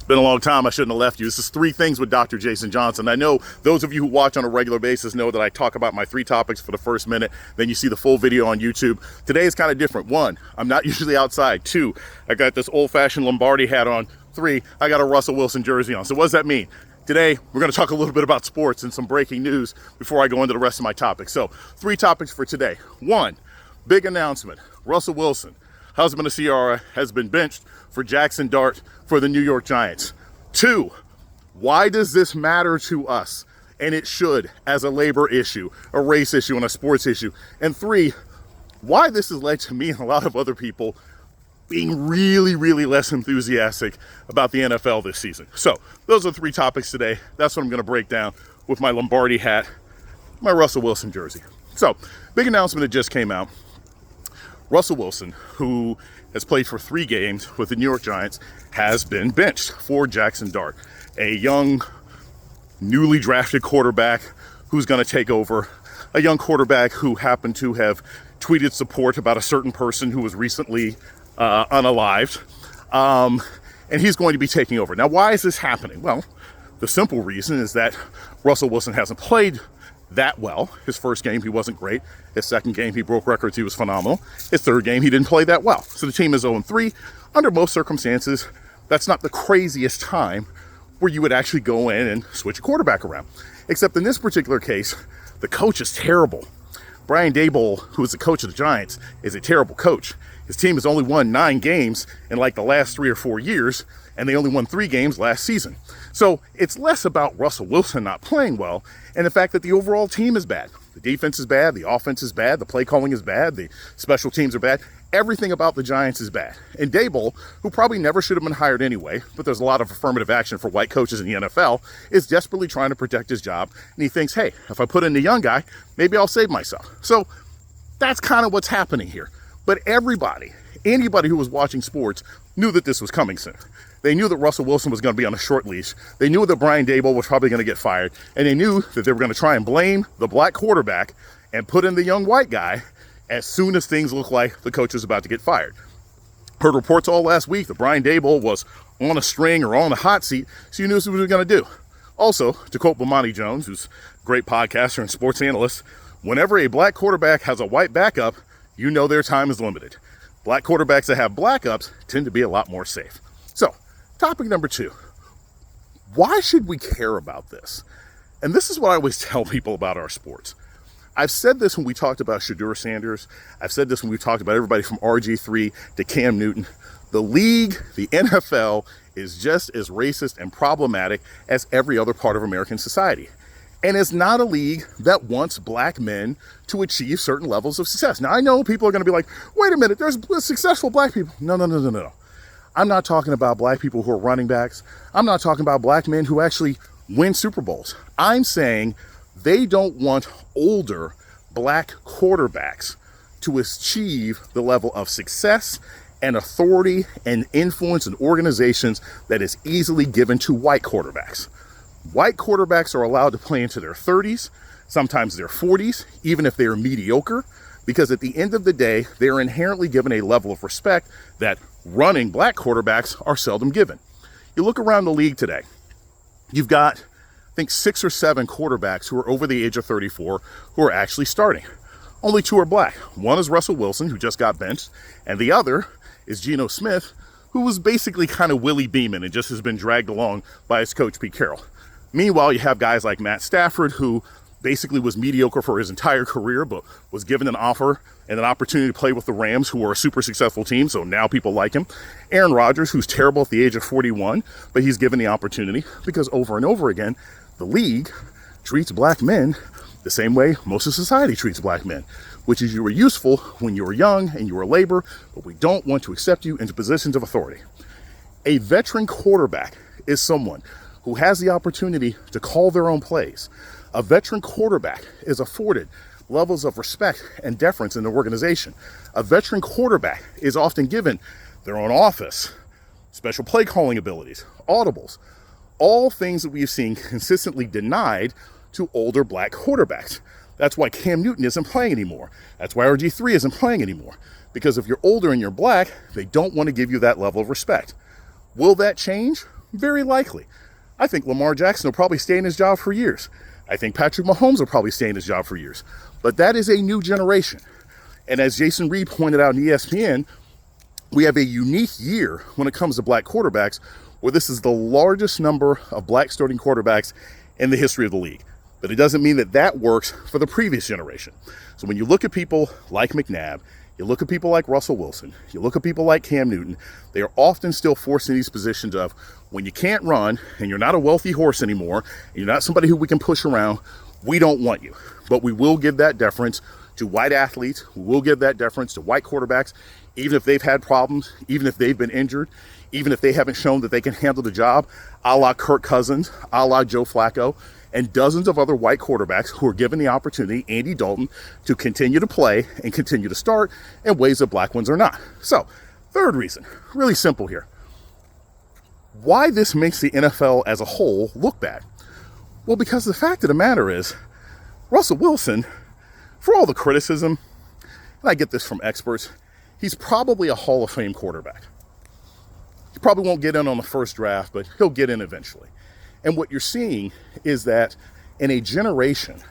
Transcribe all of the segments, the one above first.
It's been a long time. I shouldn't have left you. This is 3 Things with Dr. Jason Johnson. I know those of you who watch on a regular basis know that I talk about my 3 topics for the first minute. Then you see the full video on YouTube. Today is kind of different. 1, I'm not usually outside. 2, I got this old-fashioned Lombardi hat on. 3, I got a Russell Wilson jersey on. So what does that mean? Today, we're going to talk a little bit about sports and some breaking news before I go into the rest of my topics. So 3 topics for today. 1, big announcement. Russell Wilson, husband of Ciara, has been benched for Jackson Dart for the New York Giants. 2, why does this matter to us? And it should, as a labor issue, a race issue, and a sports issue. And 3, why this has led to me and a lot of other people being really, really less enthusiastic about the NFL this season. So those are 3 topics today. That's what I'm going to break down with my Lombardi hat, my Russell Wilson jersey. So, big announcement that just came out. Russell Wilson, who has played for 3 games with the New York Giants, has been benched for Jackson Dart, a young, newly drafted quarterback who's going to take over, a young quarterback who happened to have tweeted support about a certain person who was recently unalived, and he's going to be taking over. Now, why is this happening? Well, the simple reason is that Russell Wilson hasn't played that well. His first game, he wasn't great. His second game, he broke records. He was phenomenal. His third game, he didn't play that well. So the team is 0-3. Under most circumstances, that's not the craziest time where you would actually go in and switch a quarterback around. Except in this particular case, the coach is terrible. Brian Daboll, who is the coach of the Giants, is a terrible coach. His team has only won 9 games in like the last 3 or 4 years, and they only won 3 games last season. So it's less about Russell Wilson not playing well and the fact that the overall team is bad. The defense is bad, the offense is bad, the play calling is bad, the special teams are bad. Everything about the Giants is bad. And Daboll, who probably never should have been hired anyway, but there's a lot of affirmative action for white coaches in the NFL, is desperately trying to protect his job. And he thinks, hey, if I put in the young guy, maybe I'll save myself. So that's kind of what's happening here. But anybody who was watching sports knew that this was coming soon. They knew that Russell Wilson was going to be on a short leash. They knew that Brian Daboll was probably going to get fired. And they knew that they were going to try and blame the black quarterback and put in the young white guy as soon as things looked like the coach was about to get fired. Heard reports all last week that Brian Daboll was on a string or on a hot seat, so you knew what he was going to do. Also, to quote Bomani Jones, who's a great podcaster and sports analyst, whenever a black quarterback has a white backup, you know their time is limited. Black quarterbacks that have backups tend to be a lot more safe. So, topic number 2. Why should we care about this? And this is what I always tell people about our sports. I've said this when we talked about Shedeur Sanders. I've said this when we talked about everybody from RG3 to Cam Newton. The league, the NFL, is just as racist and problematic as every other part of American society. And it's not a league that wants black men to achieve certain levels of success. Now, I know people are going to be like, wait a minute, there's successful black people. No. I'm not talking about black people who are running backs. I'm not talking about black men who actually win Super Bowls. I'm saying they don't want older black quarterbacks to achieve the level of success and authority and influence in organizations that is easily given to white quarterbacks. White quarterbacks are allowed to play into their 30s, sometimes their 40s, even if they are mediocre, because at the end of the day, they are inherently given a level of respect that running black quarterbacks are seldom given. You look around the league today, you've got, I think, 6 or 7 quarterbacks who are over the age of 34 who are actually starting. Only 2 are black. One is Russell Wilson, who just got benched, and the other is Geno Smith, who was basically kind of Willie Beeman and just has been dragged along by his coach, Pete Carroll. Meanwhile, you have guys like Matt Stafford, who basically was mediocre for his entire career, but was given an offer and an opportunity to play with the Rams, who are a super successful team, so now people like him. Aaron Rodgers, who's terrible at the age of 41, but he's given the opportunity because over and over again, the league treats black men the same way most of society treats black men, which is you were useful when you were young and you were labor, but we don't want to accept you into positions of authority. A veteran quarterback is someone who has the opportunity to call their own plays. A veteran quarterback is afforded levels of respect and deference in the organization. A veteran quarterback is often given their own office, special play calling abilities, audibles, all things that we have seen consistently denied to older black quarterbacks. That's why Cam Newton isn't playing anymore. That's why RG3 isn't playing anymore. Because if you're older and you're black, they don't want to give you that level of respect. Will that change? Very likely. I think Lamar Jackson will probably stay in his job for years. I think Patrick Mahomes will probably stay in his job for years. But that is a new generation. And as Jason Reed pointed out in ESPN, we have a unique year when it comes to black quarterbacks, where this is the largest number of black starting quarterbacks in the history of the league. But it doesn't mean that that works for the previous generation. So when you look at people like McNabb, you look at people like Russell Wilson, you look at people like Cam Newton, they are often still forced in these positions of when you can't run and you're not a wealthy horse anymore, and you're not somebody who we can push around, we don't want you. But we will give that deference to white athletes. We will give that deference to white quarterbacks, even if they've had problems, even if they've been injured, even if they haven't shown that they can handle the job, a la Kirk Cousins, a la Joe Flacco, and dozens of other white quarterbacks who are given the opportunity, Andy Dalton, to continue to play and continue to start in ways that black ones are not. So, third reason, really simple here. Why this makes the NFL as a whole look bad? Well, because the fact of the matter is, Russell Wilson, for all the criticism, and I get this from experts, he's probably a Hall of Fame quarterback. He probably won't get in on the first draft, but he'll get in eventually. And what you're seeing is that in a generation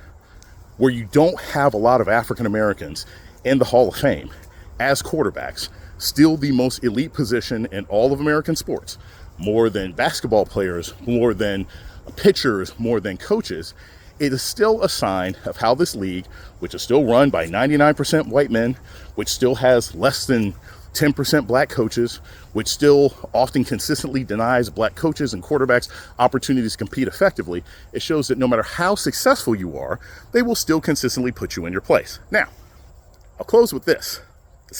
where you don't have a lot of African Americans in the Hall of Fame as quarterbacks, still the most elite position in all of American sports, more than basketball players, more than pitchers, more than coaches, it is still a sign of how this league, which is still run by 99% white men, which still has less than 10% black coaches, which still often consistently denies black coaches and quarterbacks opportunities to compete effectively. It shows that no matter how successful you are, they will still consistently put you in your place. Now, I'll close with this.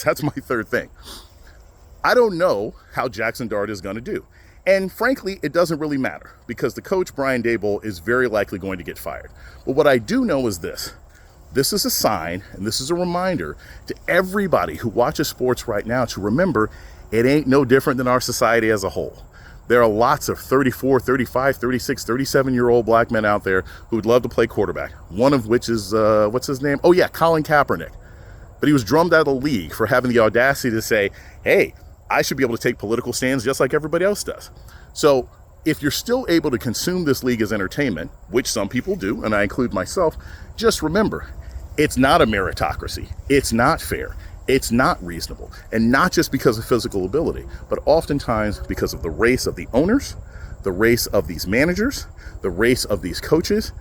That's my third thing. I don't know how Jackson Dart is going to do. And frankly, it doesn't really matter because the coach, Brian Daboll, is very likely going to get fired. But what I do know is this. This is a sign, and this is a reminder to everybody who watches sports right now to remember it ain't no different than our society as a whole. There are lots of 34, 35, 36, 37-year-old black men out there who would love to play quarterback. One of which is, what's his name? Oh yeah, Colin Kaepernick. But he was drummed out of the league for having the audacity to say, hey, I should be able to take political stands just like everybody else does. So if you're still able to consume this league as entertainment, which some people do, and I include myself, just remember, it's not a meritocracy. It's not fair. It's not reasonable. And not just because of physical ability, but oftentimes because of the race of the owners, the race of these managers, the race of these coaches,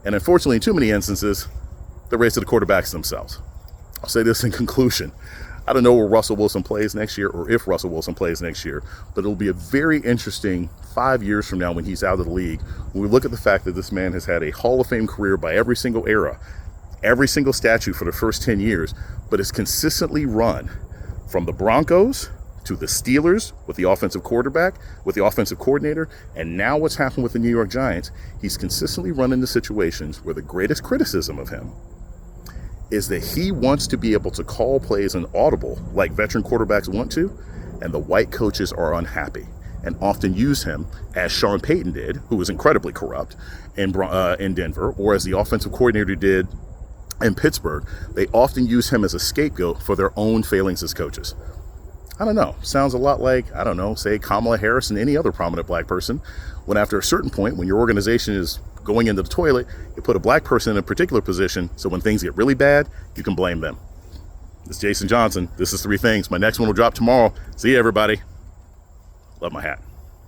and unfortunately, in too many instances, the race of the quarterbacks themselves. I'll say this in conclusion. I don't know where Russell Wilson plays next year or if Russell Wilson plays next year, but it'll be a very interesting 5 years from now when he's out of the league, when we look at the fact that this man has had a Hall of Fame career by every single era, every single statute for the first 10 years, but has consistently run from the Broncos to the Steelers with the offensive quarterback, with the offensive coordinator, and now what's happened with the New York Giants. He's consistently run into situations where the greatest criticism of him is that he wants to be able to call plays in audible like veteran quarterbacks want to, and the white coaches are unhappy and often use him, as Sean Payton did, who was incredibly corrupt in Denver, or as the offensive coordinator did in Pittsburgh. They often use him as a scapegoat for their own failings as coaches. I don't know. Sounds a lot like, I don't know, say Kamala Harris and any other prominent black person, when after a certain point, when your organization is going into the toilet, you put a black person in a particular position, so when things get really bad, you can blame them. This is Jason Johnson. This is Three Things. My next one will drop tomorrow. See you, everybody. Love my hat.